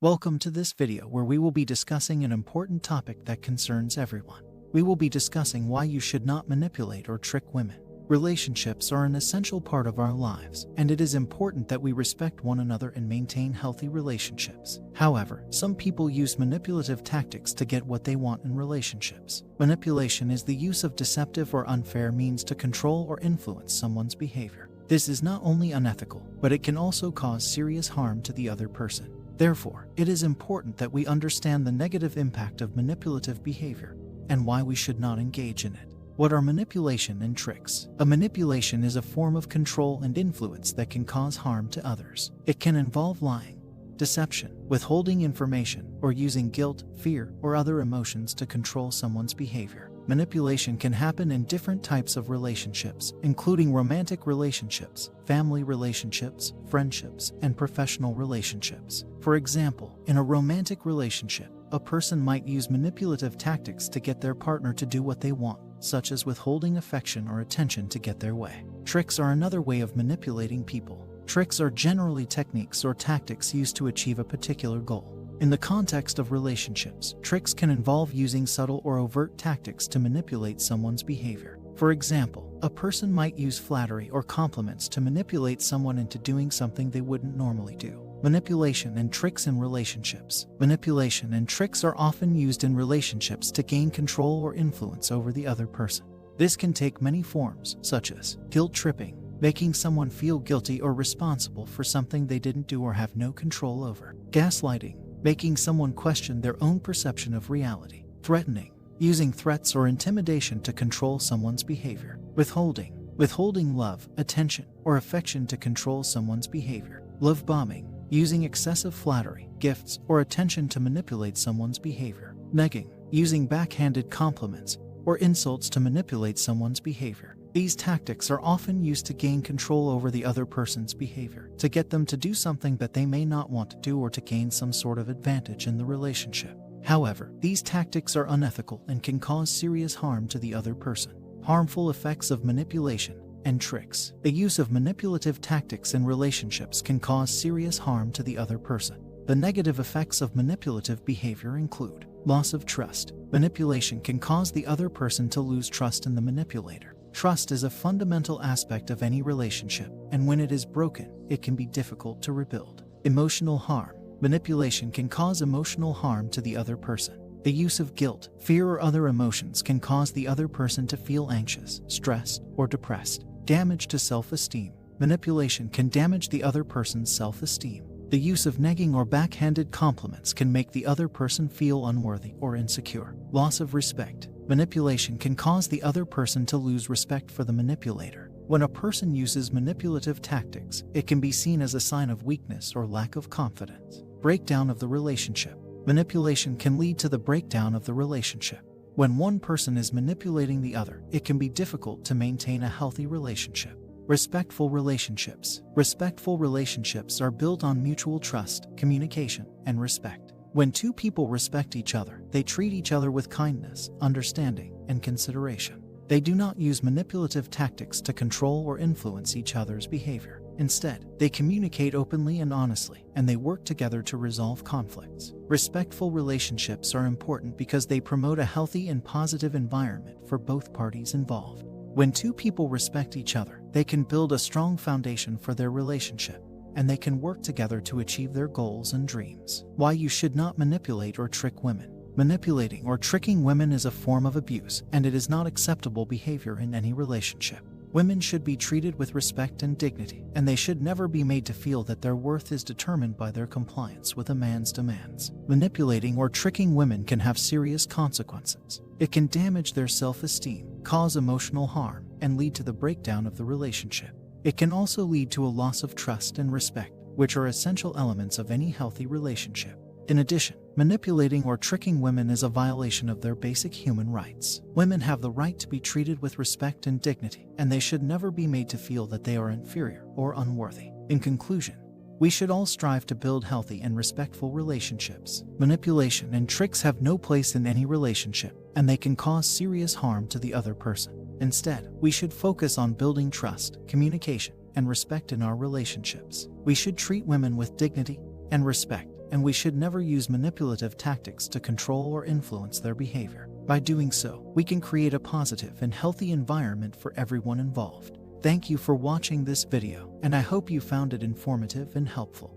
Welcome to this video where we will be discussing an important topic that concerns everyone. We will be discussing why you should not manipulate or trick women. Relationships are an essential part of our lives, and it is important that we respect one another and maintain healthy relationships. However, some people use manipulative tactics to get what they want in relationships. Manipulation is the use of deceptive or unfair means to control or influence someone's behavior. This is not only unethical, but it can also cause serious harm to the other person. Therefore, it is important that we understand the negative impact of manipulative behavior and why we should not engage in it. What are manipulation and tricks? A manipulation is a form of control and influence that can cause harm to others. It can involve lying, deception, withholding information, or using guilt, fear, or other emotions to control someone's behavior. Manipulation can happen in different types of relationships, including romantic relationships, family relationships, friendships, and professional relationships. For example, in a romantic relationship, a person might use manipulative tactics to get their partner to do what they want, such as withholding affection or attention to get their way. Tricks are another way of manipulating people. Tricks are generally techniques or tactics used to achieve a particular goal. In the context of relationships, tricks can involve using subtle or overt tactics to manipulate someone's behavior. For example, a person might use flattery or compliments to manipulate someone into doing something they wouldn't normally do. Manipulation and tricks in relationships. Manipulation and tricks are often used in relationships to gain control or influence over the other person. This can take many forms, such as guilt tripping, making someone feel guilty or responsible for something they didn't do or have no control over. Gaslighting, making someone question their own perception of reality. Threatening, using threats or intimidation to control someone's behavior. Withholding love, attention, or affection to control someone's behavior. Love bombing, using excessive flattery, gifts, or attention to manipulate someone's behavior. Negging, using backhanded compliments or insults to manipulate someone's behavior. These tactics are often used to gain control over the other person's behavior, to get them to do something that they may not want to do or to gain some sort of advantage in the relationship. However, these tactics are unethical and can cause serious harm to the other person. Harmful effects of manipulation and tricks. The use of manipulative tactics in relationships can cause serious harm to the other person. The negative effects of manipulative behavior include loss of trust. Manipulation can cause the other person to lose trust in the manipulator. Trust is a fundamental aspect of any relationship, and when it is broken, it can be difficult to rebuild. Emotional harm. Manipulation can cause emotional harm to the other person. The use of guilt, fear, or other emotions can cause the other person to feel anxious, stressed, or depressed. Damage to self-esteem. Manipulation can damage the other person's self-esteem. The use of negging or backhanded compliments can make the other person feel unworthy or insecure. Loss of respect. Manipulation can cause the other person to lose respect for the manipulator. When a person uses manipulative tactics, it can be seen as a sign of weakness or lack of confidence. Breakdown of the relationship. Manipulation can lead to the breakdown of the relationship. When one person is manipulating the other, it can be difficult to maintain a healthy relationship. Respectful relationships. Respectful relationships are built on mutual trust, communication, and respect. When two people respect each other, they treat each other with kindness, understanding, and consideration. They do not use manipulative tactics to control or influence each other's behavior. Instead, they communicate openly and honestly, and they work together to resolve conflicts. Respectful relationships are important because they promote a healthy and positive environment for both parties involved. When two people respect each other, they can build a strong foundation for their relationship, and they can work together to achieve their goals and dreams. Why you should not manipulate or trick women. Manipulating or tricking women is a form of abuse, and it is not acceptable behavior in any relationship. Women should be treated with respect and dignity, and they should never be made to feel that their worth is determined by their compliance with a man's demands. Manipulating or tricking women can have serious consequences. It can damage their self-esteem, cause emotional harm, and lead to the breakdown of the relationship. It can also lead to a loss of trust and respect, which are essential elements of any healthy relationship. In addition, manipulating or tricking women is a violation of their basic human rights. Women have the right to be treated with respect and dignity, and they should never be made to feel that they are inferior or unworthy. In conclusion, we should all strive to build healthy and respectful relationships. Manipulation and tricks have no place in any relationship, and they can cause serious harm to the other person. Instead, we should focus on building trust, communication, and respect in our relationships. We should treat women with dignity and respect, and we should never use manipulative tactics to control or influence their behavior. By doing so, we can create a positive and healthy environment for everyone involved. Thank you for watching this video, and I hope you found it informative and helpful.